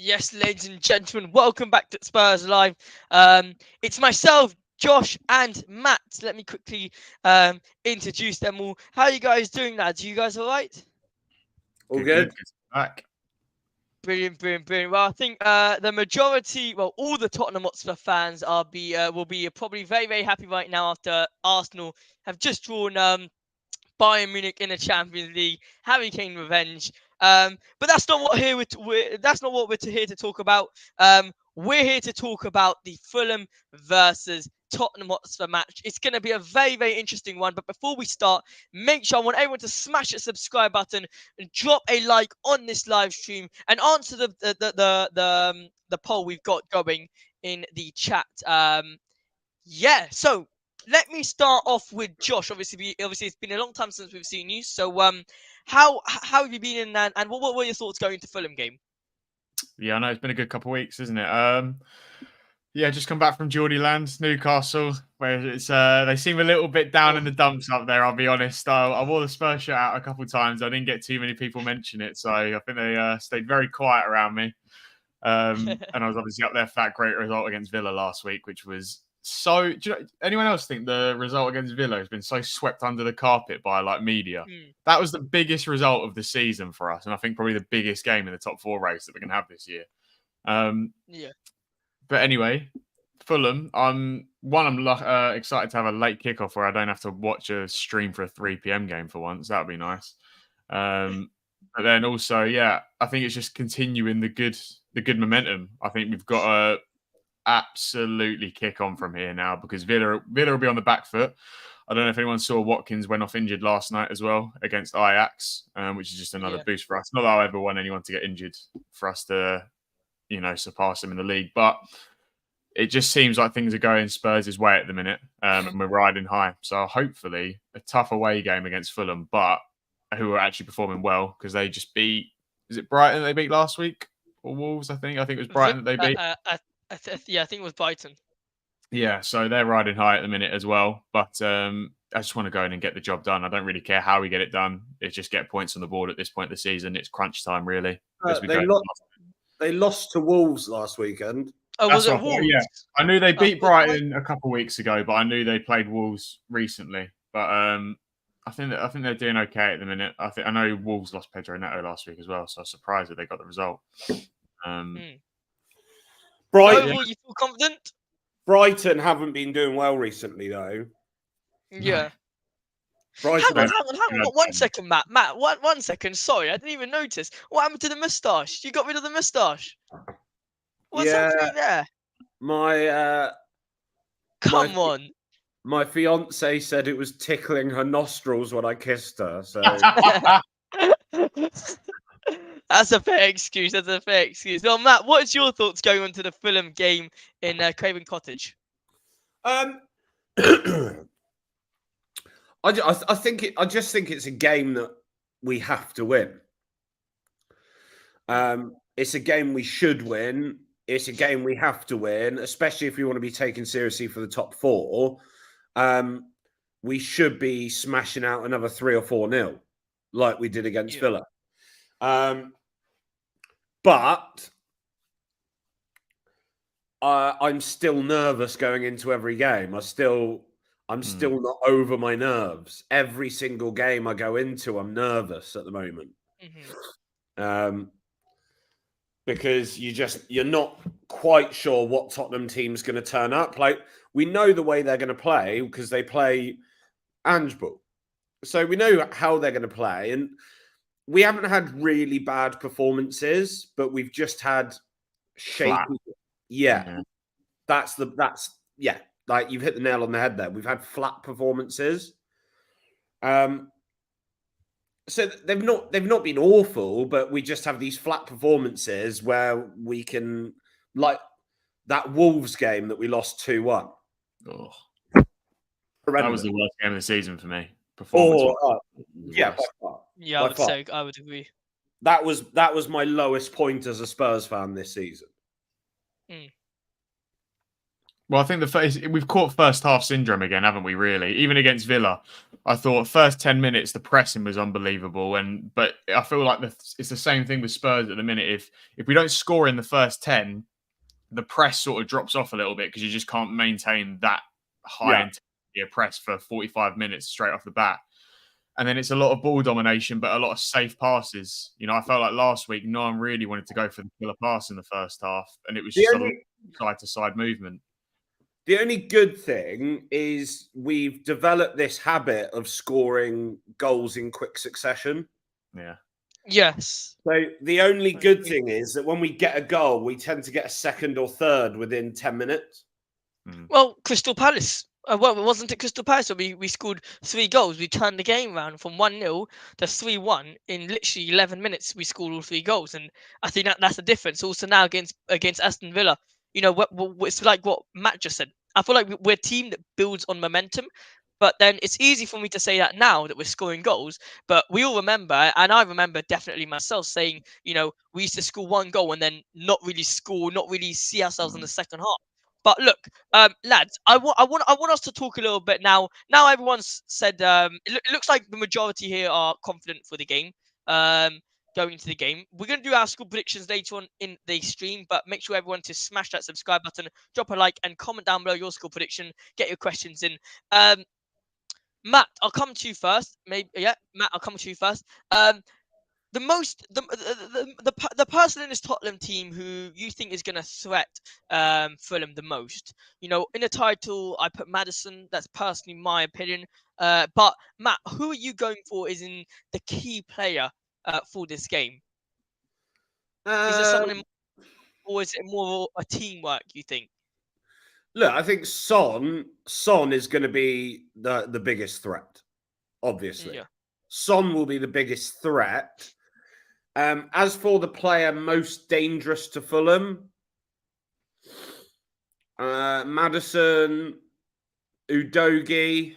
Yes, ladies and gentlemen, welcome back to Spurs Live. It's myself, Josh, and Matt. Let me quickly introduce them all. How are you guys doing, lads? You guys all right? All good. Back. Brilliant, brilliant, brilliant. Well, I think the majority, well, all the Tottenham Hotspur fans will be probably very, very happy right now after Arsenal have just drawn Bayern Munich in the Champions League, Harry Kane revenge. But that's not what that's not what we're here to talk about. We're here to talk about the Fulham versus Tottenham Hotspur match. It's going to be a very, very interesting one. But before we start, make sure I want everyone to smash the subscribe button and drop a like on this live stream and answer the poll we've got going in the chat. So let me start off with Josh. Obviously, it's been a long time since we've seen you. So, how have you been in that, and what were your thoughts going to Fulham game? Yeah, I know it's been a good couple of weeks, isn't it? Yeah, just come back from Geordie Land, Newcastle, where it's they seem a little bit down in the dumps up there. I'll be honest. I wore the Spurs shirt out a couple of times. I didn't get too many people mention it, so I think they stayed very quiet around me. And I was obviously up there for that great result against Villa last week, which was so. Do you know, anyone else think the result against Villa has been so swept under the carpet by media? That was the biggest result of the season for us, and I think probably the biggest game in the top 4 race that we're going to have this year. Yeah. But anyway, Fulham. I'm excited to have a late kickoff where I don't have to watch a stream for a 3 p.m. game for once. That would be nice. But then also, yeah, I think it's just continuing the good momentum. I think we've got to absolutely kick on from here now because Villa will be on the back foot. I don't know if anyone saw Watkins went off injured last night as well against Ajax, which is just another boost for us. Not that I ever want anyone to get injured for us to, surpass them in the league, but it just seems like things are going Spurs' way at the minute, and we're riding high. So hopefully a tough away game against Fulham, but who are actually performing well because they just beat. Is it Brighton they beat last week or Wolves? I think it was Brighton that they beat. I think it was Brighton. Yeah, so they're riding high at the minute as well. But I just want to go in and get the job done. I don't really care how we get it done. It's just get points on the board at this point of the season. It's crunch time, really. They lost to Wolves last weekend. Oh, was it Wolves? Yeah, I knew they beat Brighton a couple of weeks ago, but I knew they played Wolves recently. But I think they're doing okay at the minute. I know Wolves lost Pedro Neto last week as well, so I was surprised that they got the result. Brighton, you feel confident? Brighton haven't been doing well recently, though. Yeah. Brighton Hang on. 1 second, Matt. One second. Sorry, I didn't even notice. What happened to the moustache? You got rid of the moustache. What's happening there? Come on. My fiance said it was tickling her nostrils when I kissed her. So that's a fair excuse. Well, Matt, what's your thoughts going on to the Fulham game in Craven Cottage? I just think it's a game that we have to win. It's a game we should win. It's a game we have to win, especially if we want to be taken seriously for the top 4. We should be smashing out another 3 or 4-0 like we did against Villa. But I'm still nervous going into every game. I'm still not over my nerves. Every single game I go into, I'm nervous at the moment. Because you're not quite sure what Tottenham team's going to turn up. Like, we know the way they're going to play because they play Ange Postecoglou. So we know how they're going to play. And we haven't had really bad performances, but we've just had shaky. Yeah. That's like you've hit the nail on the head there. We've had flat performances. So they've not been awful, but we just have these flat performances where we can, like that Wolves game that we lost 2-1. Oh. That was the worst game of the season for me. Yeah, I would agree. That was my lowest point as a Spurs fan this season. Well, I think we've caught first half syndrome again, haven't we? Really, even against Villa, I thought first 10 minutes the pressing was unbelievable, but I feel like it's the same thing with Spurs at the minute. If we don't score in the first 10, the press sort of drops off a little bit because you just can't maintain that high intensity of press for 45 minutes straight off the bat. And then it's a lot of ball domination, but a lot of safe passes. You know, I felt like last week no one really wanted to go for the killer pass in the first half, and it was just a lot of side-to-side movement. The only good thing is we've developed this habit of scoring goals in quick succession. Yeah. Yes. So the only good thing is that when we get a goal, we tend to get a second or third within 10 minutes. Well, Crystal Palace. Well, wasn't it Crystal Palace? We scored 3 goals. We turned the game around from 1-0 to 3-1 in literally 11 minutes. We scored all 3 goals, and I think that's the difference. Also now against Aston Villa, you know, it's like what Matt just said. I feel like we're a team that builds on momentum, but then it's easy for me to say that now that we're scoring goals. But we all remember, and I remember definitely myself saying, you know, we used to score 1 goal and then not really score, not really see ourselves in the second half. But look, lads, I want us to talk a little bit now. Now everyone's said it looks like the majority here are confident for the game. Going into the game, we're going to do our score predictions later on in the stream, but make sure everyone to smash that subscribe button, drop a like, and comment down below your score prediction. Get your questions in. Matt, I'll come to you first. Matt, I'll come to you first. The person in this Tottenham team who you think is going to threat Fulham the most, you know, in the title I put Maddison. That's personally my opinion. But Matt, who are you going for is in the key player for this game? Is it someone or is it more a teamwork, you think? Look, I think Son is going to be the biggest threat, obviously. Yeah. Son will be the biggest threat. As for the player most dangerous to Fulham, Maddison, Udogie.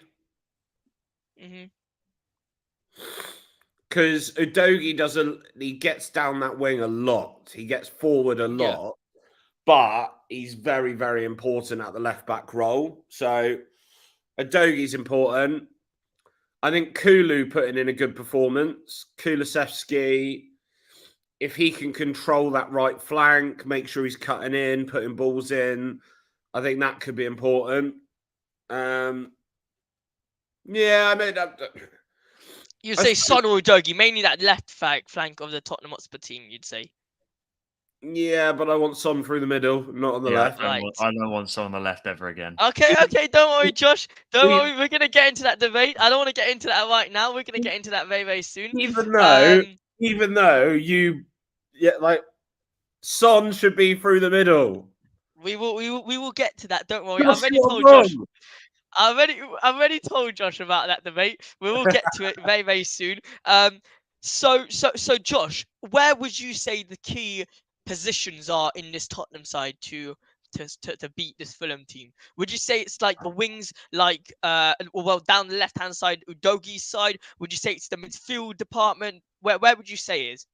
Because Udogie he gets down that wing a lot. He gets forward a lot. But he's very, very important at the left-back role. So Udogie's important. I think Kulu putting in a good performance. Kulusevski, if he can control that right flank, make sure he's cutting in, putting balls in, I think that could be important. Yeah, I mean... You'd say Son or Udogie, mainly that left flank of the Tottenham Hotspur team, you'd say. Yeah, but I want Son through the middle, not on the left. I don't want Son on the left ever again. Okay, don't worry, Josh. Don't worry, we're going to get into that debate. I don't want to get into that right now. We're going to get into that very, very soon. Even though Son should be through the middle. We will get to that. Don't worry. I've already told Josh. I've already told Josh about that debate. We will get to it very, very soon. So Josh, where would you say the key positions are in this Tottenham side to beat this Fulham team? Would you say it's like the wings, like down the left hand side, Udogie's side? Would you say it's the midfield department? Where would you say is?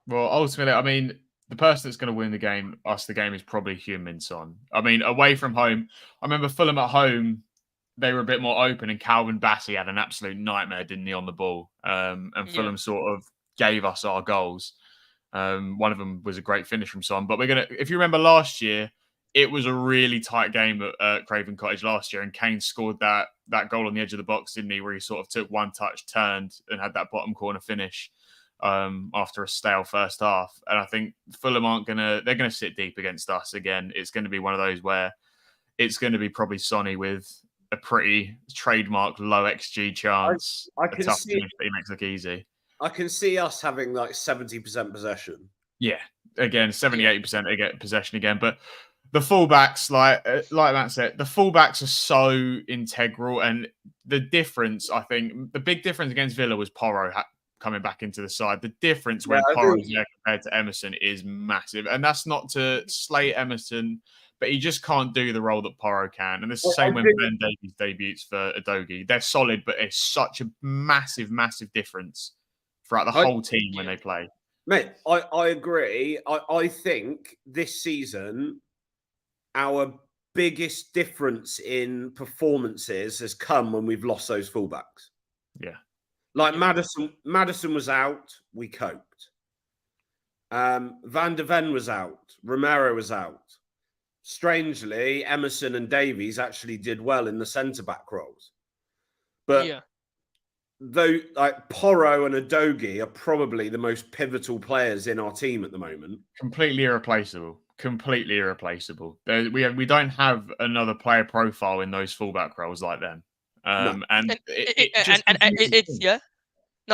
Well, ultimately, I mean, the person that's going to win the game is probably Heung-Min Son. I mean, away from home, I remember Fulham at home, they were a bit more open, and Calvin Bassey had an absolute nightmare, didn't he, on the ball? And Fulham sort of gave us our goals. One of them was a great finish from Son. But if you remember last year, it was a really tight game at Craven Cottage last year, and Kane scored that goal on the edge of the box, didn't he? Where he sort of took one touch, turned, and had that bottom corner finish after a stale first half. And I think Fulham they're going to sit deep against us again. It's going to be one of those where it's going to be probably Sonny with a pretty trademark low XG chance. I can see he makes it look easy. I can see us having like 70% possession. Yeah, again, 78% get possession again. But the fullbacks, like Matt said, the fullbacks are so integral. And the difference, I think, the big difference against Villa was Porro coming back into the side. The difference when Porro's there compared to Emerson is massive. And that's not to slate Emerson, but he just can't do the role that Porro can. And it's the same when Ben Davies debuts for Udogie. They're solid, but it's such a massive, massive difference throughout the whole team when they play. Mate, I agree. I think this season, our biggest difference in performances has come when we've lost those fullbacks. Yeah. Like Maddison was out, we coped. Van de Ven was out, Romero was out. Strangely, Emerson and Davies actually did well in the centre-back roles. But though, like Porro and Udogie are probably the most pivotal players in our team at the moment. Completely irreplaceable. Completely irreplaceable. We don't have another player profile in those fullback roles like them. No,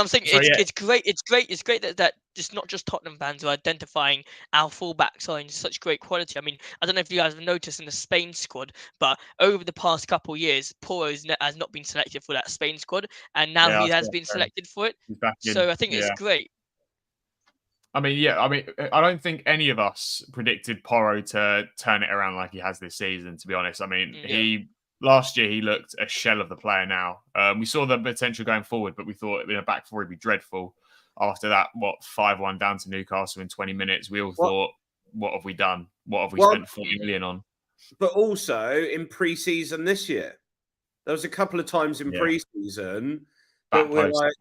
I'm saying it's great. It's great that just not just Tottenham fans are identifying our fullbacks are in such great quality. I mean, I don't know if you guys have noticed in the Spain squad, but over the past couple of years, Porro has not been selected for that Spain squad, and now he has been selected for it. So I think it's great. I mean, I don't think any of us predicted Porro to turn it around like he has this season, to be honest. I mean, last year he looked a shell of the player now. We saw the potential going forward, but we thought in a back four he'd be dreadful. After that, 5-1 down to Newcastle in 20 minutes, we all thought, what have we done? What have we spent 40 million on? But also in pre-season this year, there was a couple of times in pre-season that we're like,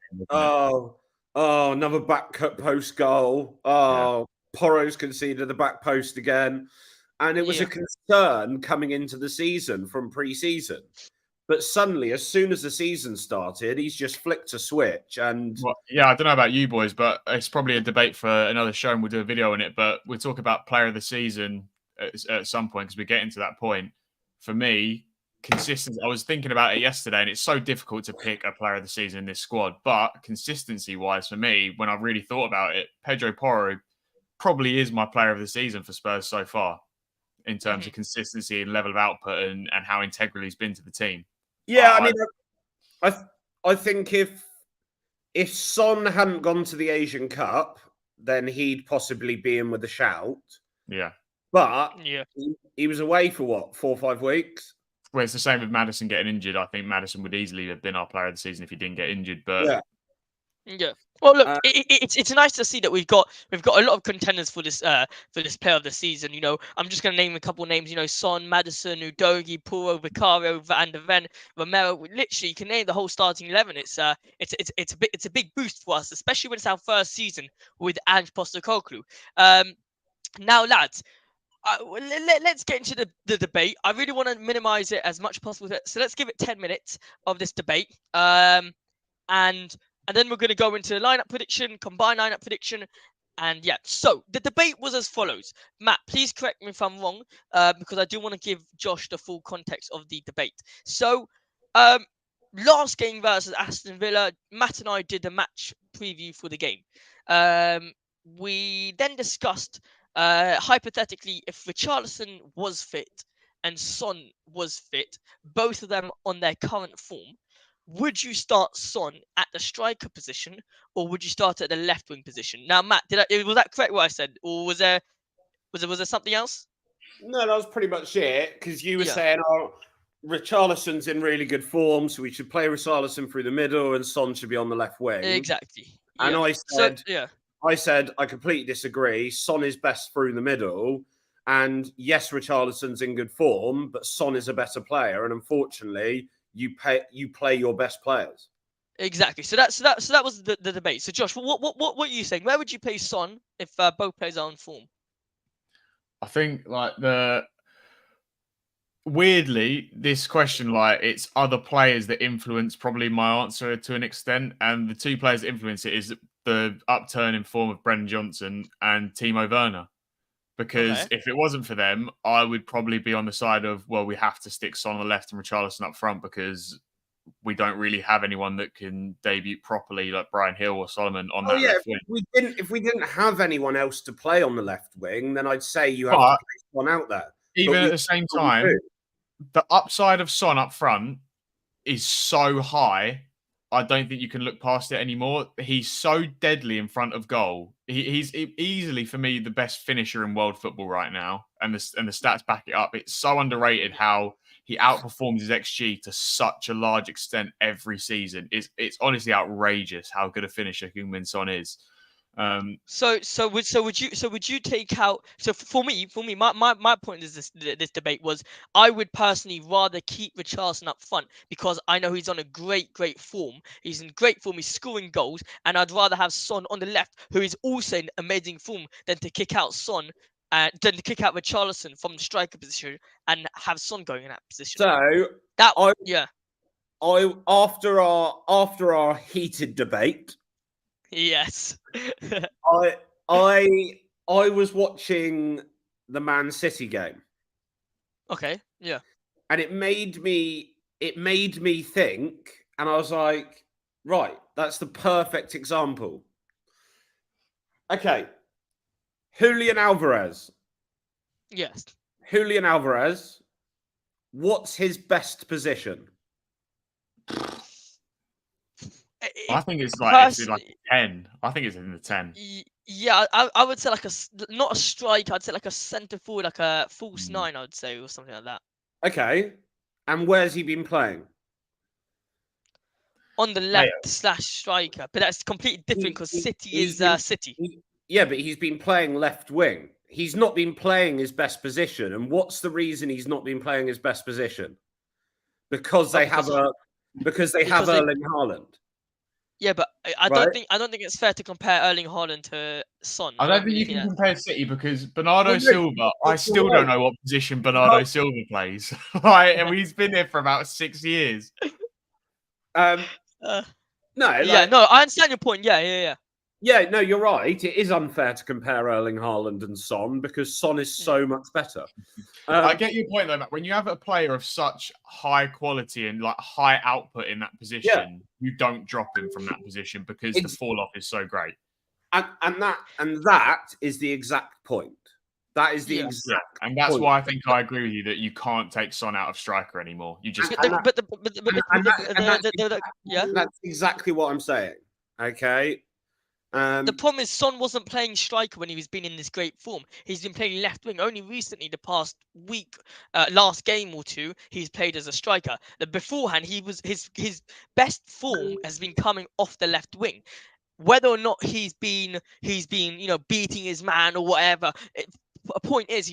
another back post goal. Porro's conceded the back post again. And it was a concern coming into the season from pre-season. But suddenly, as soon as the season started, he's just flicked a switch. And I don't know about you boys, but it's probably a debate for another show and we'll do a video on it. But we'll talk about player of the season at some point because we're getting to that point. For me, consistency. I was thinking about it yesterday, and it's so difficult to pick a player of the season in this squad. But consistency-wise, for me, when I really thought about it, Pedro Porro probably is my player of the season for Spurs so far in terms of consistency and level of output and how integral he's been to the team. Yeah, I mean, I think if Son hadn't gone to the Asian Cup, then he'd possibly be in with a shout. Yeah. But he was away for 4 or 5 weeks? Well, it's the same with Maddison getting injured. I think Maddison would easily have been our player of the season if he didn't get injured. But yeah. Well, look, it's nice to see that we've got a lot of contenders for this player of the season. You know, I'm just going to name a couple of names. You know, Son, Maddison, Udogie, Porro, Vicario, Van de Ven, Romero. Literally, you can name the whole starting 11. It's a big boost for us, especially when it's our first season with Ange Postecoglou. Now, lads. Let's get into the debate. I really want to minimize it as much as possible. So let's give it 10 minutes of this debate. And then we're going to go into the lineup prediction, combined lineup prediction. And so the debate was as follows. Matt, please correct me if I'm wrong, because I do want to give Josh the full context of the debate. So last game versus Aston Villa, Matt and I did a match preview for the game. We then discussed hypothetically, if Richarlison was fit and Son was fit, both of them on their current form, would you start Son at the striker position or would you start at the left wing position? Now, Matt, was that correct what I said, or was there something else? No, that was pretty much it. Because you were saying, Richarlison's in really good form, so we should play Richarlison through the middle, and Son should be on the left wing. Exactly. And I said, I completely disagree. Son is best through the middle. And yes, Richarlison's in good form, but Son is a better player. And unfortunately, you play your best players. Exactly. So that was the debate. So Josh, what are you saying? Where would you play Son if both players are on form? I think weirdly, this question, it's other players that influence probably my answer to an extent. And the two players that influence it is the upturn in form of Brennan Johnson and Timo Werner. Because if it wasn't for them, I would probably be on the side of, well, we have to stick Son on the left and Richarlison up front because we don't really have anyone that can debut properly like Brian Hill or Solomon on that left wing. If we didn't have anyone else to play on the left wing, then I'd say you have to place one out there. Even at the same time, the upside of Son up front is so high, I don't think you can look past it anymore. He's so deadly in front of goal. He's easily, for me, the best finisher in world football right now. And the stats back it up. It's so underrated how he outperforms his XG to such a large extent every season. It's honestly outrageous how good a finisher Heung-Min Son is. So would you take out? So for me, my point is this debate was I would personally rather keep Richarlison up front because I know he's on a great form. He's in great form. He's scoring goals, and I'd rather have Son on the left, who is also in amazing form, than to kick out Son. Than to kick out Richarlison from the striker position and have Son going in that position. So that I yeah. I after our heated debate, Yes. I was watching the Man City game. Okay. Yeah. And it made me think, and I was like, right, that's the perfect example. Okay. Julian Alvarez. Yes. Julian Alvarez, what's his best position? I think it's like 10. I think it's in the 10. Yeah, I would say like not a striker. I'd say like a centre forward, like a false 9. I would say, or something like that. Okay, and where's he been playing? On the left / striker, but that's completely different because City is City. Yeah, but he's been playing left wing. He's not been playing his best position, and what's the reason he's not been playing his best position? Because they have Erling Haaland. Yeah, but I don't think it's fair to compare Erling Haaland to Son. I don't think you can compare City because Bernardo Silva. I still don't know what position Bernardo Silva plays. Right, and he's been there for about 6 years. No, I understand your point. Yeah, no, you're right. It is unfair to compare Erling Haaland and Son because Son is so much better. I get your point though, Matt. When you have a player of such high quality and like high output in that position, you don't drop him from that position because the fall off is so great. And that is the exact point. That is the exact and that's point. why I think I agree with you that you can't take Son out of striker anymore. You just that's exactly what I'm saying. Okay. The problem is Son wasn't playing striker when he was been in this great form. He's been playing left wing only recently. The past week, last game or two, he's played as a striker. Beforehand, he was his best form has been coming off the left wing. Whether or not he's been beating his man or whatever. A point is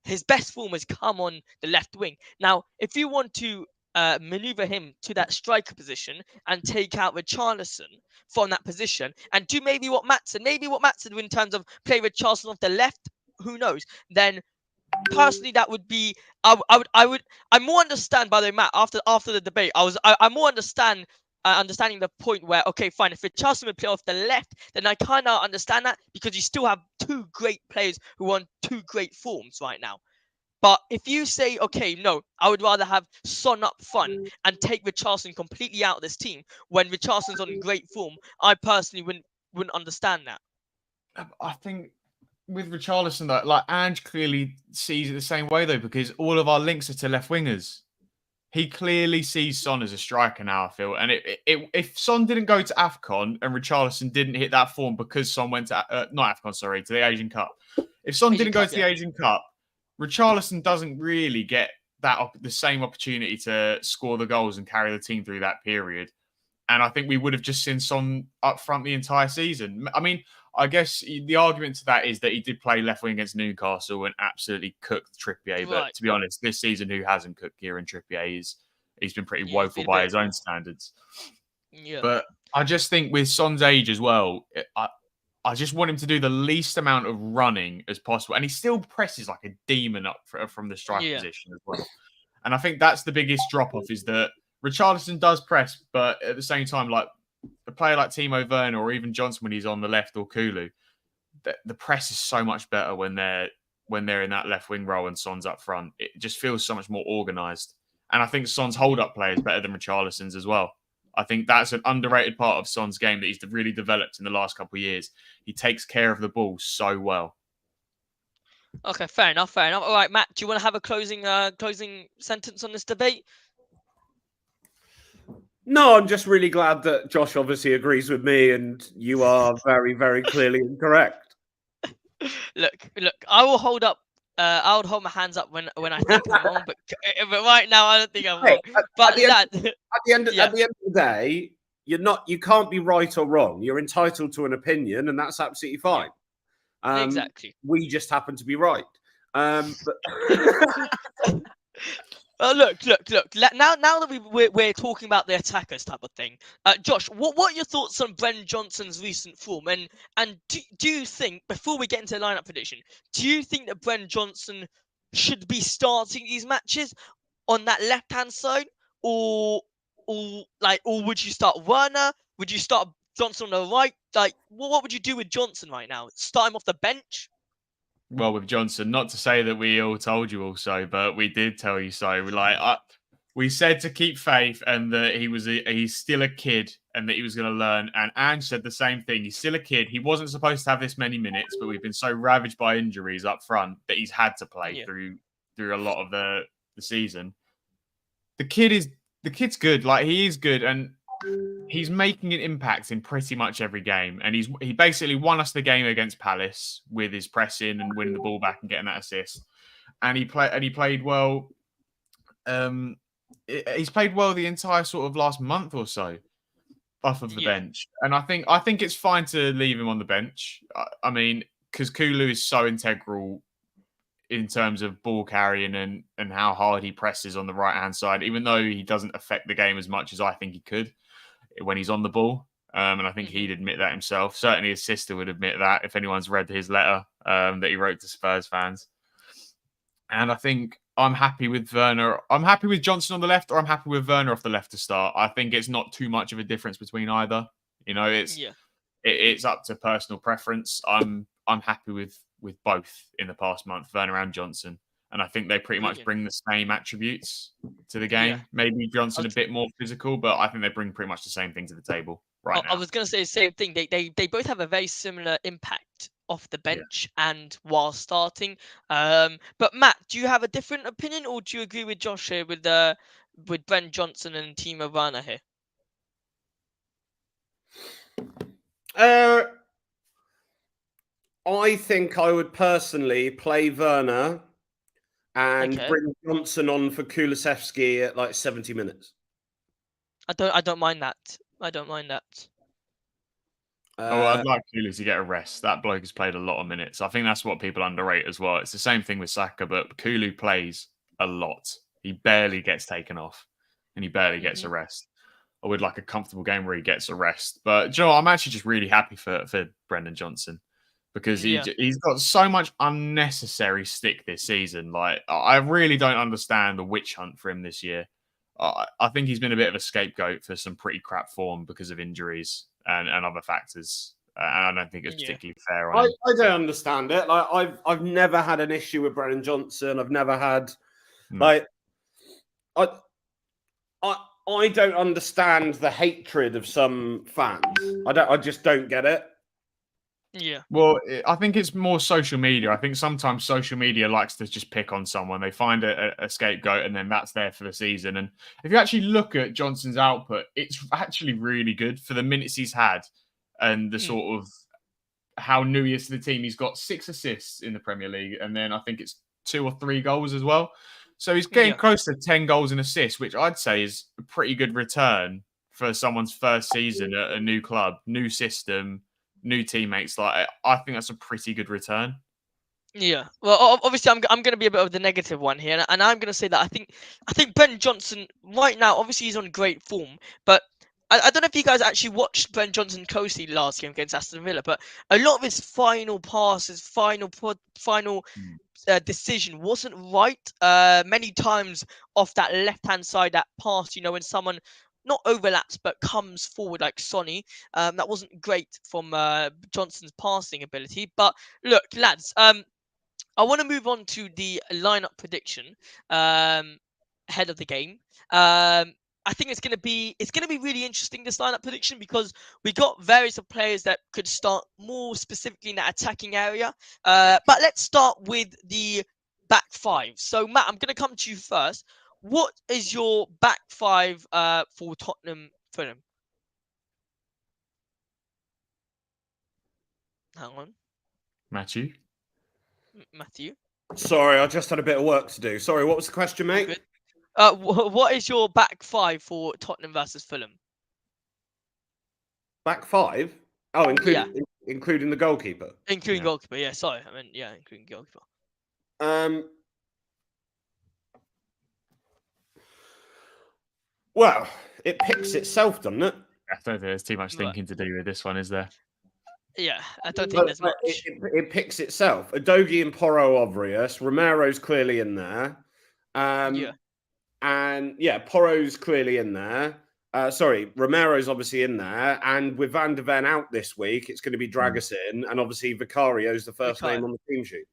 his best form has come on the left wing. Now, if you want to maneuver him to that striker position and take out Richarlison from that position and do maybe what Matt said in terms of play Richarlison off the left, who knows? Then personally, that would be I more understand. By the way, Matt, after the debate, I more understanding the point where, okay, fine, if Richarlison would play off the left, then I kind of understand that because you still have two great players who are on two great forms right now. But if you say, okay, no, I would rather have Son up front and take Richarlison completely out of this team when Richarlison's on great form, I personally wouldn't understand that. I think with Richarlison, though, like Ange clearly sees it the same way, though, because all of our links are to left wingers. He clearly sees Son as a striker now, I feel. And if Son didn't go to AFCON and Richarlison didn't hit that form because Son went to, not AFCON, sorry, to the Asian Cup. If Son didn't go to the Asian Cup, Richarlison doesn't really get the same opportunity to score the goals and carry the team through that period. And I think we would have just seen Son up front the entire season. I mean, I guess the argument to that is that he did play left wing against Newcastle and absolutely cooked Trippier. But to be honest, this season, who hasn't cooked Kieran Trippier? He's been pretty woeful by his own standards. Yeah. But I just think with Son's age as well, I just want him to do the least amount of running as possible. And he still presses like a demon up from the striker position as well. And I think that's the biggest drop-off is that Richarlison does press, but at the same time, like a player like Timo Werner or even Johnson when he's on the left or Kulu, the press is so much better when they're in that left wing role and Son's up front. It just feels so much more organised. And I think Son's hold-up play is better than Richarlison's as well. I think that's an underrated part of Son's game that he's really developed in the last couple of years. He takes care of the ball so well. Okay, fair enough. All right, Matt, do you want to have a closing sentence on this debate? No, I'm just really glad that Josh obviously agrees with me and you are very, very clearly incorrect. Look, I will hold my hands up when I think I'm wrong, but right now I don't think I'm wrong. But at the end of the day, you can't be right or wrong. You're entitled to an opinion, and that's absolutely fine. Exactly. We just happen to be right. But Look. Now that we're talking about the attackers type of thing, Josh, what are your thoughts on Brennan Johnson's recent form? And do you think, before we get into the lineup prediction, do you think that Brennan Johnson should be starting these matches on that left hand side, or would you start Werner? Would you start Johnson on the right? Like, what would you do with Johnson right now? Start him off the bench? Well, with Johnson, not to say that we all told you also, but we did tell you so. We said to keep faith and that he's still a kid and that he was going to learn. And Ange said the same thing. He's still a kid. He wasn't supposed to have this many minutes, but we've been so ravaged by injuries up front that he's had to play through a lot of the season. The kid's good. Like, he is good, and he's making an impact in pretty much every game. And he basically won us the game against Palace with his pressing and winning the ball back and getting that assist. And he played well. He's played well the entire sort of last month or so off of the bench. And I think it's fine to leave him on the bench. I mean, because Kulu is so integral in terms of ball carrying and how hard he presses on the right-hand side, even though he doesn't affect the game as much as I think he could when he's on the ball. And I think he'd admit that himself. Certainly his sister would admit that if anyone's read his letter that he wrote to Spurs fans. And I think I'm happy with Werner. I'm happy with Johnson on the left, or I'm happy with Werner off the left to start. I think it's not too much of a difference between either. You know, it's up to personal preference. I'm happy with both in the past month, Werner and Johnson. And I think they pretty much bring the same attributes to the game. Yeah. Maybe Johnson a bit more physical, but I think they bring pretty much the same thing to the table right now. I was going to say the same thing. They both have a very similar impact off the bench and while starting. But Matt, do you have a different opinion, or do you agree with Josh here with Ben Johnson and Timo Werner here? I think I would personally play Werner and bring Johnson on for Kulusevski at like 70 minutes. I don't mind that. I don't mind that. I'd like Kulu to get a rest. That bloke has played a lot of minutes. I think that's what people underrate as well. It's the same thing with Saka, but Kulu plays a lot. He barely gets taken off and he barely gets a rest. I would like a comfortable game where he gets a rest. But Joe, I'm actually just really happy for Brennan Johnson because he's got so much unnecessary stick this season. Like, I really don't understand the witch hunt for him this year. I think he's been a bit of a scapegoat for some pretty crap form because of injuries and other factors. And I don't think it's particularly fair on him. I don't understand it. Like, I've never had an issue with Brennan Johnson. I've never had I don't understand the hatred of some fans. I just don't get it. Yeah. Well, I think it's more social media. I think sometimes social media likes to just pick on someone. They find a scapegoat and then that's there for the season. And if you actually look at Johnson's output, it's actually really good for the minutes he's had and the sort of how new he is to the team. He's got 6 assists in the Premier League, and then I think it's 2 or 3 goals as well. So he's getting close to 10 goals and assists, which I'd say is a pretty good return for someone's first season at a new club, new system, new teammates. Like, I think that's a pretty good return. Yeah. Well, obviously, I'm going to be a bit of the negative one here, and I'm going to say that I think Ben Johnson right now, obviously, he's on great form, but I don't know if you guys actually watched Ben Johnson closely last game against Aston Villa, but a lot of his final passes, final decision wasn't right. Many times off that left-hand side, that pass, you know, when someone not overlaps but comes forward like Sonny, that wasn't great from Johnson's passing ability. But look, lads, I want to move on to the lineup prediction ahead of the game. I think it's going to be really interesting, this lineup prediction, because we got various players that could start more specifically in that attacking area. But let's start with the back 5. So Matt, I'm going to come to you first. What is your back 5 for Tottenham Fulham? Hang on. Matthew? Sorry, I just had a bit of work to do. Sorry, what was the question, mate? What is your back 5 for Tottenham versus Fulham? Back five? Oh, including the goalkeeper. Including goalkeeper, yeah. Sorry, I mean, yeah, including goalkeeper. Well, it picks itself, doesn't it? I don't think there's too much thinking to do with this one, is there? Yeah, I don't think there's much. It picks itself. Udogie and Porro obvious. Romero's clearly in there. And Porro's clearly in there. Romero's obviously in there. And with Van de Ven out this week, it's going to be Dragusin. And obviously Vicario's the first name on the team sheet.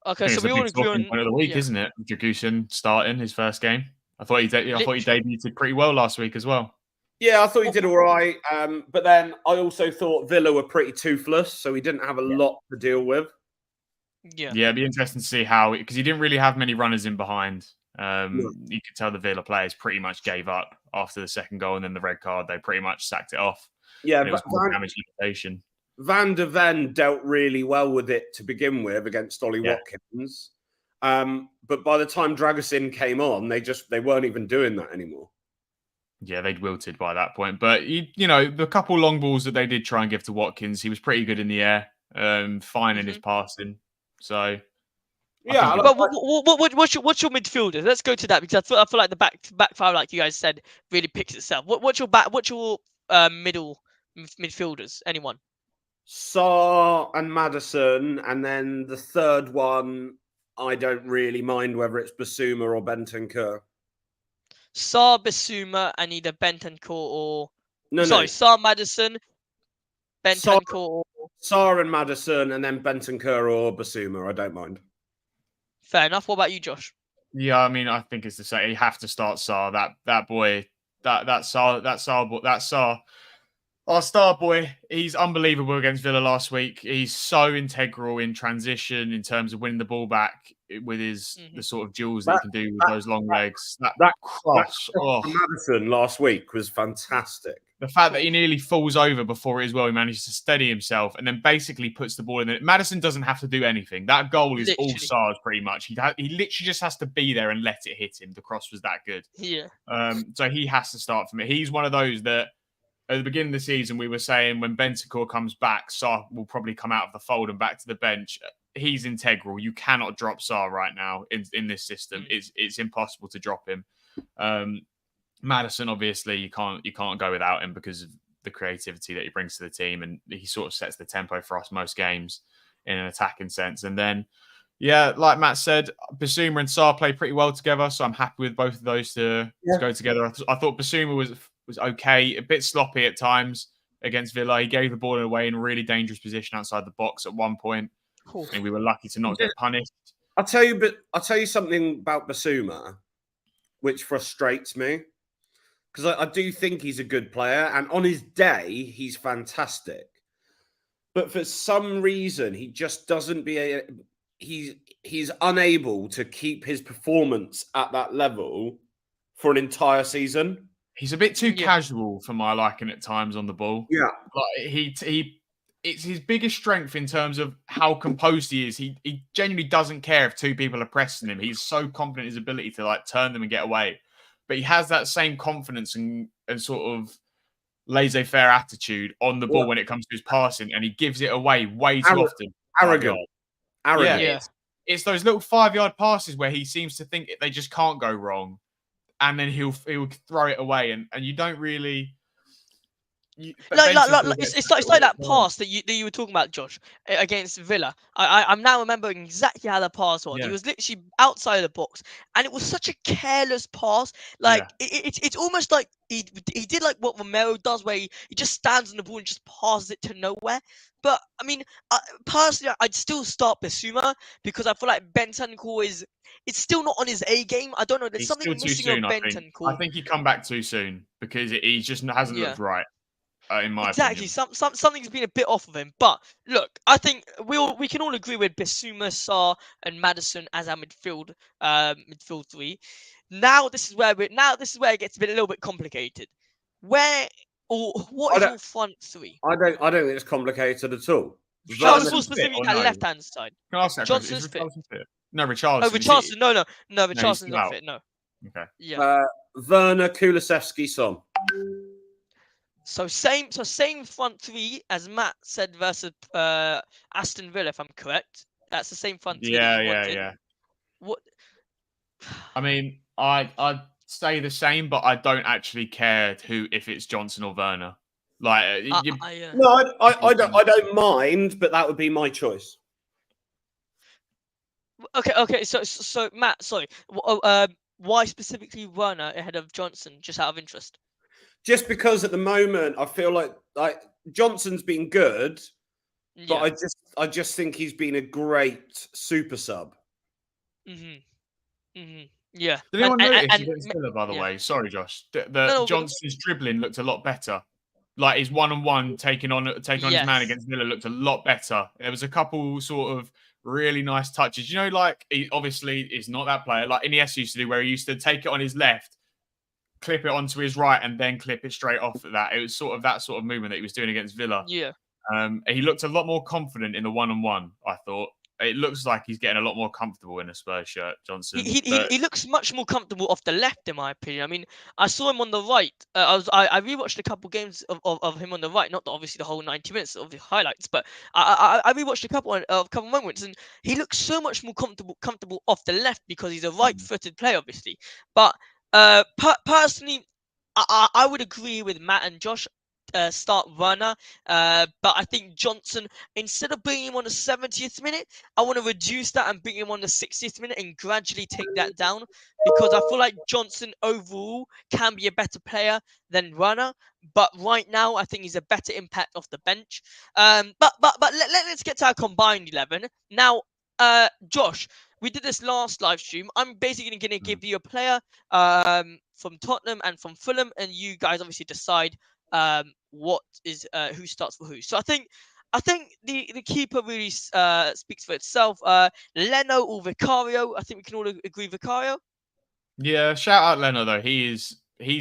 Okay, so we all agree on point of the week, isn't it? Dragusin starting his first game. I thought he debuted pretty well last week as well. Yeah, I thought he did all right. But then I also thought Villa were pretty toothless, so he didn't have a lot to deal with. Yeah, it'd be interesting to see how, because he didn't really have many runners in behind. You could tell the Villa players pretty much gave up after the second goal and then the red card. They pretty much sacked it off. Yeah, it was more damage limitation. Van de Ven dealt really well with it to begin with against Ollie Watkins. But by the time Dragusin came on, they weren't even doing that anymore. Yeah, they'd wilted by that point. But, the couple long balls that they did try and give to Watkins, he was pretty good in the air, fine in his passing. So, yeah. But what's your midfielders? Let's go to that because I feel like the back five, like you guys said, really picks itself. What's your middle midfielders? Anyone? Sarr and Maddison, and then the third one, I don't really mind whether it's Basuma or Bentancur. Sarr, Basuma, and either Bentancur or... Sarr, Maddison, Bentancur Sarr and Maddison, and then Bentancur or Basuma. I don't mind. Fair enough. What about you, Josh? Yeah, I mean, I think it's the same. You have to start Sarr. That boy, that Sarr. Our star boy, he's unbelievable against Villa last week. He's so integral in transition in terms of winning the ball back with the sort of duels that he can do with those long legs. That cross from Maddison last week was fantastic. The fact that he nearly falls over before it as well, he manages to steady himself and then basically puts the ball in it. Maddison doesn't have to do anything. That goal is all Sarr's pretty much. He literally just has to be there and let it hit him. The cross was that good. Yeah. So he has to start from it. He's one of those that at the beginning of the season, we were saying when Bentancur comes back, Sarr will probably come out of the fold and back to the bench. He's integral. You cannot drop Sarr right now in this system. It's impossible to drop him. Maddison, obviously, you can't go without him because of the creativity that he brings to the team, and he sort of sets the tempo for us most games in an attacking sense. And then, like Matt said, Basuma and Sarr play pretty well together, so I'm happy with both of those to go together. I thought Basuma was okay, a bit sloppy at times against Villa. He gave the ball away in a really dangerous position outside the box at one point. And we were lucky to not get punished. I'll tell you something about Basuma, which frustrates me. Because I do think he's a good player. And on his day, he's fantastic. But for some reason, he just doesn't he's unable to keep his performance at that level for an entire season. He's a bit too casual for my liking at times on the ball. Yeah. Like it's his biggest strength in terms of how composed he is. He genuinely doesn't care if two people are pressing him. He's so confident in his ability to turn them and get away. But he has that same confidence and sort of laissez-faire attitude on the ball when it comes to his passing, and he gives it away way too often. Arrogant. Yeah. It's those little 5-yard passes where he seems to think they just can't go wrong. And then he'll throw it away, and you don't really. It's like that pass that you were talking about, Josh, against Villa. I'm now remembering exactly how the pass was. It was literally outside of the box, and it was such a careless pass. It's almost like he did like what Romero does, where he just stands on the ball and just passes it to nowhere. But I mean, personally, I'd still start Basuma because I feel like Bentancur it's still not on his A game. I don't know. There's something missing on Bentancur. I think he come back too soon because he just hasn't looked right. In my opinion. Something's been a bit off of him. But look, I think we can all agree with Basuma, Sarr, and Maddison as our midfield three. Now this is where it gets a little bit complicated. What is your front three? I don't think it's complicated at all. Richarlison specifically that left-hand side. Can I ask that? Johnson's fit. No, Richarlison. Oh, Richarlison. No, Richarlison's not fit. No. Okay. Yeah. Werner, Kulusevski, Son. So same front three as Matt said versus Aston Villa, if I'm correct. That's the same front three that you wanted. Yeah. What? I mean, I'd say the same, but I don't actually care if it's Johnson or Werner. Like, no, I don't mind, but that would be my choice. Okay. So Matt, sorry. Why specifically Werner ahead of Johnson? Just out of interest. Just because at the moment I feel like Johnson's been good, but I just think he's been a great super sub. Yeah. Did anyone notice against Villa, by the way? Sorry, Josh. Johnson's dribbling looked a lot better. Like his one-on-one taking on his man against Villa looked a lot better. There was a couple sort of really nice touches. You know, like he obviously is not that player like Iniesta used to do, where he used to take it on his left, clip it onto his right, and then clip it straight off of that. It was sort of that sort of movement that he was doing against Villa. Yeah. He looked a lot more confident in the one-on-one, I thought. It looks like he's getting a lot more comfortable in a Spurs shirt, Johnson. He looks much more comfortable off the left, in my opinion. I mean, I saw him on the right. I rewatched a couple games of him on the right, not obviously the whole 90 minutes of the highlights, but I rewatched a couple moments, and he looks so much more comfortable off the left because he's a right-footed player, obviously. But personally, I would agree with Matt and Josh. Start Werner, but I think Johnson, instead of bringing him on the 70th minute, I want to reduce that and bring him on the 60th minute and gradually take that down, because I feel like Johnson overall can be a better player than Werner, but right now I think he's a better impact off the bench. But let's get to our combined 11 now. Josh, we did this last live stream. I'm basically going to give you a player from Tottenham and from Fulham, and you guys obviously decide what is who starts for who. So I think the keeper really speaks for itself. Leno or Vicario? I think we can all agree Vicario. Yeah, shout out Leno though. He's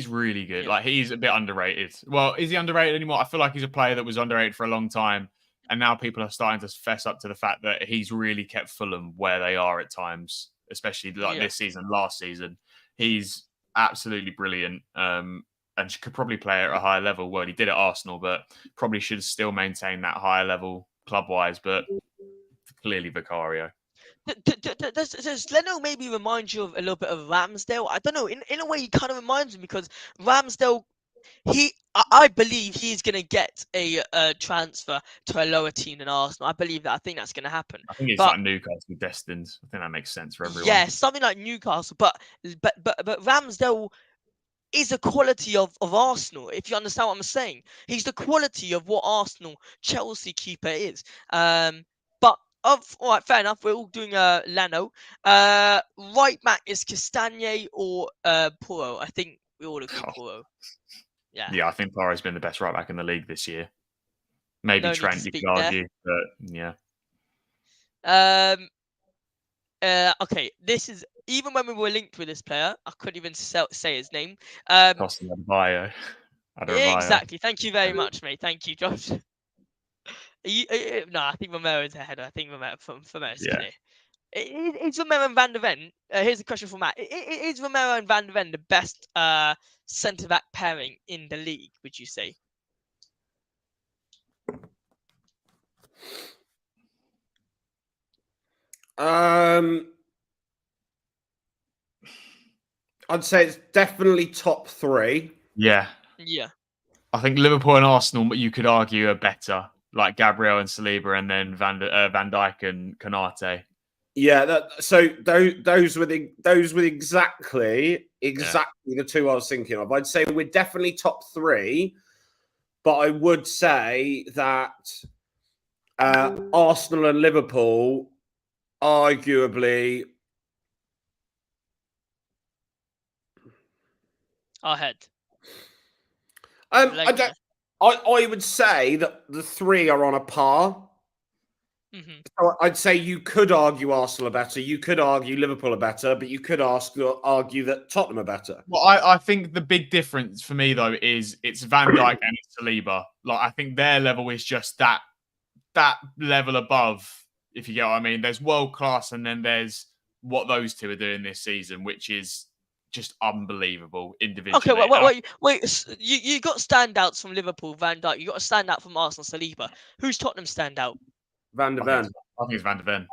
really good. Yeah. Like he's a bit underrated. Well, is he underrated anymore? I feel like he's a player that was underrated for a long time, and now people are starting to fess up to the fact that he's really kept Fulham where they are at times, especially like this season, last season. He's absolutely brilliant. And could probably play at a higher level. Well, he did at Arsenal, but probably should still maintain that higher level club-wise. But clearly, Vicario. Does Leno maybe remind you of a little bit of Ramsdale? I don't know. In a way, he kind of reminds me, because Ramsdale, I believe he's going to get a transfer to a lower team than Arsenal. I believe that. I think that's going to happen. I think it's like Newcastle destined. I think that makes sense for everyone. Yeah, something like Newcastle. But Ramsdale is a quality of Arsenal, if you understand what I'm saying. He's the quality of what Arsenal Chelsea keeper is. But all right, fair enough. We're all doing Leno. Right back is Castagne or Porro. I think we all agree Porro. Yeah, I think Porro's been the best right back in the league this year. Maybe Trent, you could argue, but yeah. Okay, this is, even when we were linked with this player, I couldn't even say his name. Adebayo. Exactly. Thank you very much, mate. Thank you, Josh. No, I think Romero's ahead. I think Romero's clear. Is Romero and Van de Ven? Here's a question for Matt. Is Romero and Van de Ven the best centre back pairing in the league? Would you say? I'd say it's definitely top three. Yeah. I think Liverpool and Arsenal, you could argue, are better, like Gabriel and Saliba, and then Van Dijk and Konate. Yeah, so those were exactly the two I was thinking of. I'd say we're definitely top three, but I would say that Arsenal and Liverpool arguably ahead. I would say that the three are on a par. Mm-hmm. So I'd say you could argue Arsenal are better, you could argue Liverpool are better, but you could argue that Tottenham are better. Well, I think the big difference for me though is it's Van Dijk and it's Saliba. Like I think their level is just that level above, if you get what I mean. There's world class, and then there's what those two are doing this season, which is just unbelievable Okay, individually. wait. You got standouts from Liverpool, Van Dijk. You got a standout from Arsenal, Saliba. Who's Tottenham standout? Van der I Ven. think it's Van der Ven.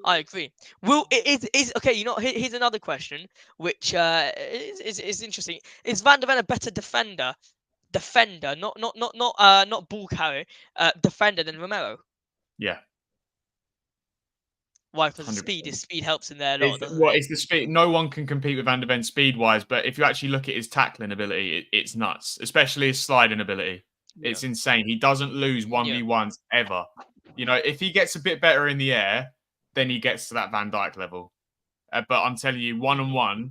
I agree. Will it is okay? You know, here's another question, which is interesting. Is Van der Ven a better defender? Not ball carrier. Defender than Romero. Yeah. Why? Because 100%. speed helps in there a lot, doesn't It's the speed. No one can compete with Van der Ven speed-wise, but if you actually look at his tackling ability, it's nuts, especially his sliding ability. Yeah. It's insane. He doesn't lose 1v1s ever. You know, if he gets a bit better in the air, then he gets to that Van Dijk level. But I'm telling you, one-on-one,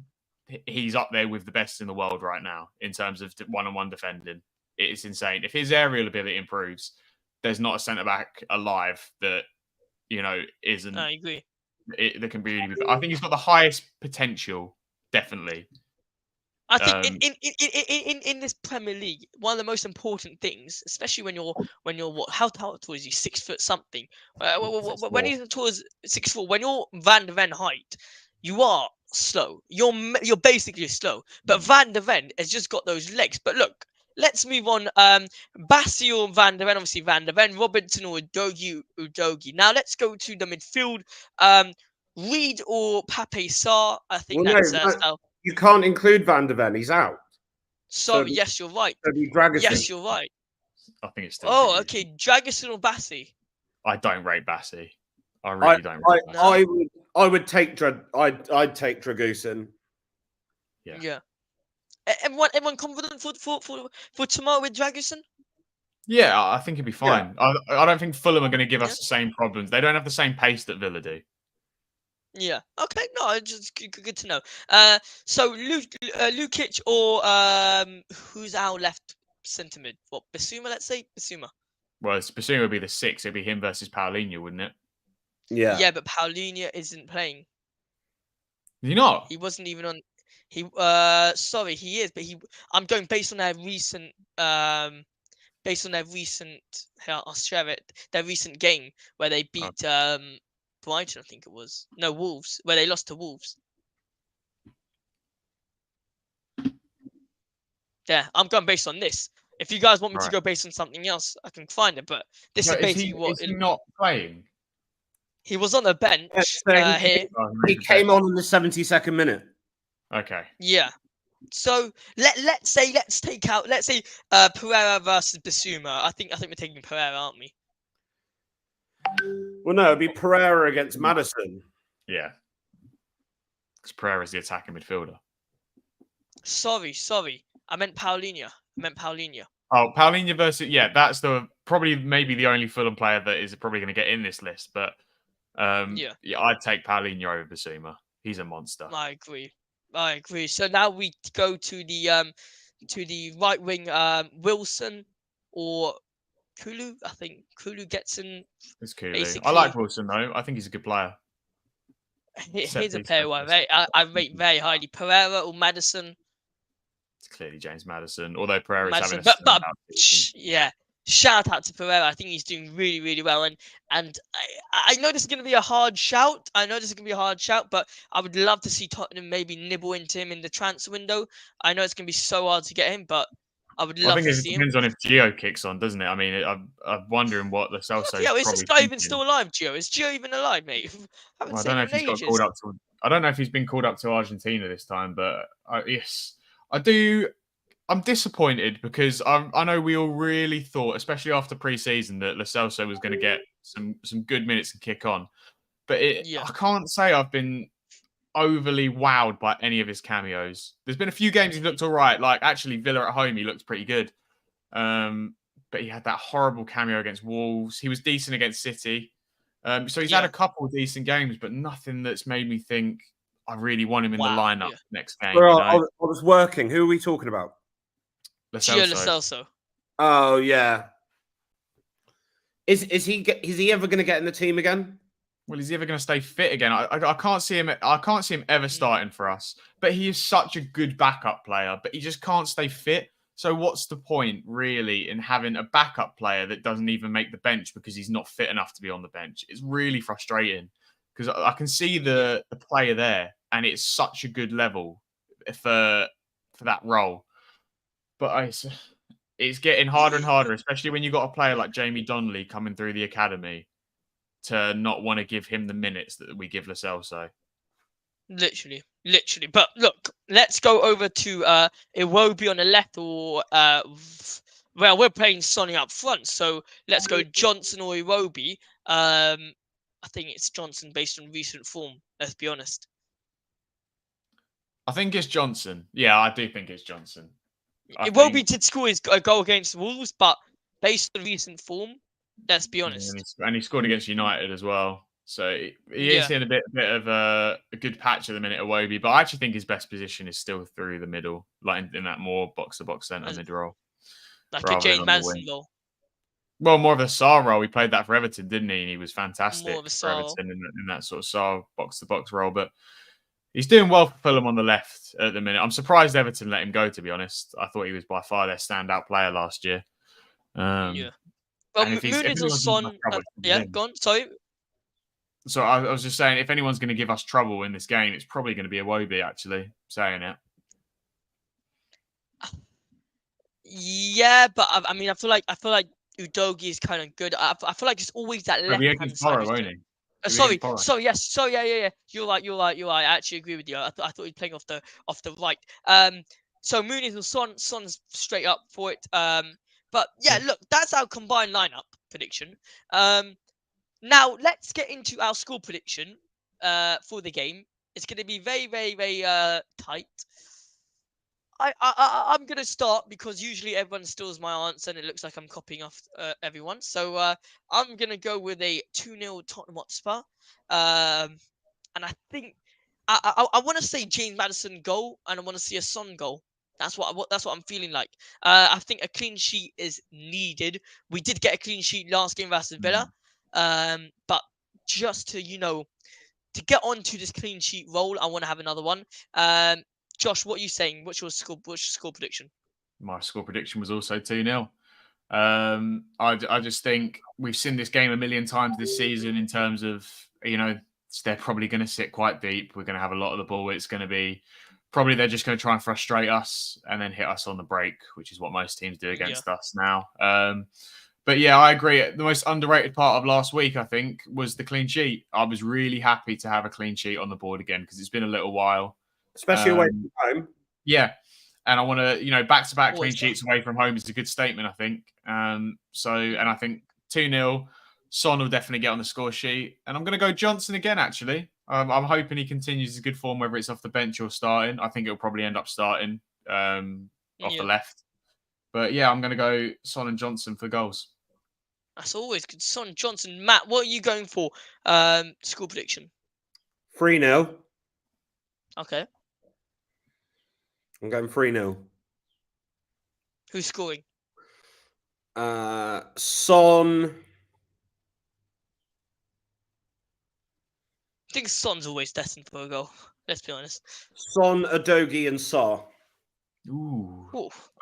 he's up there with the best in the world right now in terms of one-on-one defending. It's insane. If his aerial ability improves, there's not a centre-back alive that, you know, isn't... I agree. That can be really. I think he's got the highest potential, definitely. I think in this Premier League, one of the most important things, especially when you're what how tall is he? 6 foot something. When he's towards 6 foot, when you're Van der Ven height, you are slow. You're basically slow. But Van der Ven has just got those legs. But look, let's move on. Bassi or Van der Ven, obviously Van der Ven, Robinson or Udogie. Now let's go to the midfield. Reed or Pape Sarr. I think you can't include Van der Ven. He's out. Sorry, yes, you're right. Yes, you're right. I think it's still. Oh, okay. Dragusin or Bassi? I don't rate Bassi. I really don't. Rate Bassi. I would take I'd take Dragusin. Yeah. Everyone confident for tomorrow with Dragusin? Yeah, I think he'll be fine. Yeah. I don't think Fulham are going to give us the same problems. They don't have the same pace that Villa do. Yeah. Okay. No, just good to know. So Lukic or who's our left centre mid? What, Bissouma? Let's say Bissouma. Well, Bissouma would be the 6. It'd be him versus Paulinho, wouldn't it? Yeah. Yeah, but Paulinho isn't playing. Is he not? He wasn't even on. Sorry, he is, but I'm going based on their recent. Here, I'll share it. Their recent game where they beat Brighton, I think it was. No, Wolves, where they lost to Wolves. Yeah, I'm going based on this. If you guys want me to go based on something else, I can find it. But this is basically Is he not playing? He was on the bench here. He came on in the 72nd minute. Okay. Yeah. So let's say Pereira versus Bissouma. I think we're taking Pereira, aren't we? Well, no, it'd be Pereira against Maddison. Yeah. Because Pereira's the attacking midfielder. Sorry. I meant Paulinho. Oh, Paulinho versus... Yeah, that's maybe the only Fulham player that is probably going to get in this list. But yeah, I'd take Paulinho over Bissouma. He's a monster. I agree. So now we go to the right wing, Wilson or Kulu. I think Kulu gets in. It's Kulu. I like Wilson though. I think he's a good player. Here's a player I rate very highly. Pereira or Maddison. It's clearly James Maddison, although Pereira's having but yeah. Shout out to Pereira. I think he's doing really, really well. And I know this is going to be a hard shout. But I would love to see Tottenham maybe nibble into him in the transfer window. I know it's going to be so hard to get him, but I would love to see him. It depends on if Gio kicks on, doesn't it? I mean, I'm wondering what the Celso. Yeah, is this guy even still alive, Gio? Is Gio even alive, mate? I don't know if he's got called up to. I don't know if he's been called up to Argentina this time, but yes, I do. I'm disappointed because I know we all really thought, especially after pre-season, that Lo Celso was going to get some good minutes and kick on. But I can't say I've been overly wowed by any of his cameos. There's been a few games he looked all right. Like, actually, Villa at home, he looked pretty good. But he had that horrible cameo against Wolves. He was decent against City. So he's had a couple of decent games, but nothing that's made me think I really want him in the lineup next game. Well, I was working. Who are we talking about? Lo Celso. Oh yeah. Is he ever going to get in the team again? Well, is he ever going to stay fit again? I can't see him. I can't see him ever starting for us. But he is such a good backup player. But he just can't stay fit. So what's the point really in having a backup player that doesn't even make the bench because he's not fit enough to be on the bench? It's really frustrating because I can see the player there, and it's such a good level. for that role. But it's getting harder and harder, especially when you've got a player like Jamie Donnelly coming through the academy, to not want to give him the minutes that we give Lo Celso. Literally. But look, let's go over to Iwobi on the left, or well, we're playing Sonny up front, so let's go Johnson or Iwobi. I think it's Johnson based on recent form. Let's be honest. I think it's Johnson. Yeah, I do think it's Johnson. Iwobi did score a goal against Wolves, but based on recent form, let's be honest. And he scored against United as well. So he is in a bit of a good patch at the minute, Iwobi. But I actually think his best position is still through the middle, like in that more box-to-box centre mid role. Like a James Maddison role. Well, more of a Sarr role. He played that for Everton, didn't he? And he was fantastic more of a for Everton in that sort of Sarr box-to-box role. But he's doing well for Fulham on the left at the minute. I'm surprised Everton let him go, to be honest. I thought he was by far their standout player last year. Well, Muniz or Son... gone. Sorry. So I was just saying, if anyone's going to give us trouble in this game, it's probably going to be Iwobi, actually, saying it. Yeah, but I mean, I feel like Udogie is kind of good. I feel like it's always that left hand side. Won't he? Sorry, yeah. You're right. I actually agree with you. I thought he was playing off the right. So Muniz or Son's straight up for it. But yeah, look, that's our combined lineup prediction. Now let's get into our score prediction for the game. It's going to be very, very, very tight. I'm going to start because usually everyone steals my answer and it looks like I'm copying off everyone. So I'm going to go with a 2-0 Tottenham Hotspur. And I think I want to say James Maddison goal, and I want to see a Son goal. That's what I'm feeling like. I think a clean sheet is needed. We did get a clean sheet last game versus Villa. But just to get onto this clean sheet role, I want to have another one. Josh, what are you saying? What's your score prediction? My score prediction was also 2-0. I just think we've seen this game a million times this season in terms of, they're probably going to sit quite deep. We're going to have a lot of the ball. It's going to be probably they're just going to try and frustrate us and then hit us on the break, which is what most teams do against us now. But yeah, I agree. The most underrated part of last week, I think, was the clean sheet. I was really happy to have a clean sheet on the board again because it's been a little while. Especially away from home. Yeah. And I want to, back-to-back clean sheets away from home is a good statement, I think. And I think 2-0, Son will definitely get on the score sheet. And I'm going to go Johnson again, actually. I'm hoping he continues his good form, whether it's off the bench or starting. I think it'll probably end up starting off the left. But yeah, I'm going to go Son and Johnson for goals. That's always good. Son, Johnson. Matt, what are you going for? Score prediction. 3-0. Okay. I'm going 3-0. Who's scoring? Son. I think Son's always destined for a goal. Let's be honest. Son, Udogie, and Sarr. Ooh.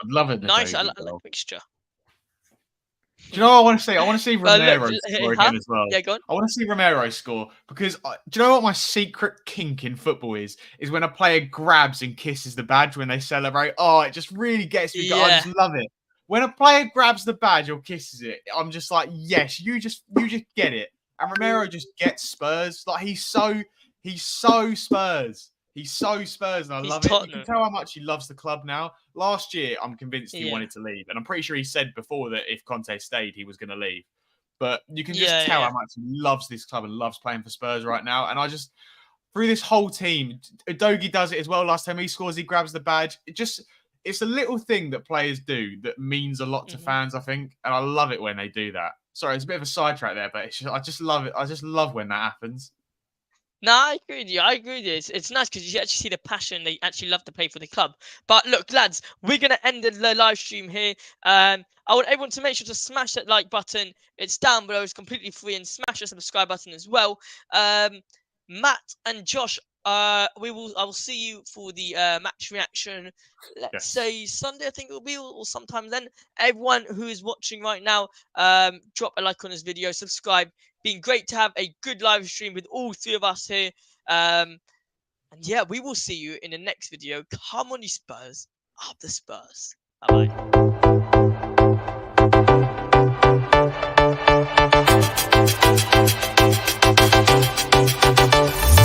I'd love it. Nice. I like the mixture. Do you know what I want to see? I want to see Romero score again as well. Yeah, go on. I want to see Romero score because do you know what my secret kink in football is? Is when a player grabs and kisses the badge when they celebrate. Oh, it just really gets me. Yeah. I just love it. When a player grabs the badge or kisses it, I'm just like, yes, you just get it. And Romero just gets Spurs. Like he's so Spurs. He's so Spurs, and I love Tottenham. It. You can tell how much he loves the club now. Last year, I'm convinced he wanted to leave. And I'm pretty sure he said before that if Conte stayed, he was going to leave. But you can just tell how much he loves this club and loves playing for Spurs right now. And I just, through this whole team, Udogie does it as well. Last time he scores, he grabs the badge. It's a little thing that players do that means a lot to fans, I think. And I love it when they do that. Sorry, it's a bit of a sidetrack there, but I just love it. I just love when that happens. No, I agree with you. It's nice because you actually see the passion. They actually love to play for the club. But look, lads, we're going to end the live stream here. I want everyone to make sure to smash that like button. It's down below. It's completely free. And smash the subscribe button as well. Matt and Josh, I will see you for the match reaction. Let's say Sunday, I think it will be, or sometime then. Everyone who is watching right now, drop a like on this video, subscribe. Been great to have a good live stream with all three of us here. And And yeah, we will see you in the next video. Come on, you Spurs. Up the Spurs. Bye-bye.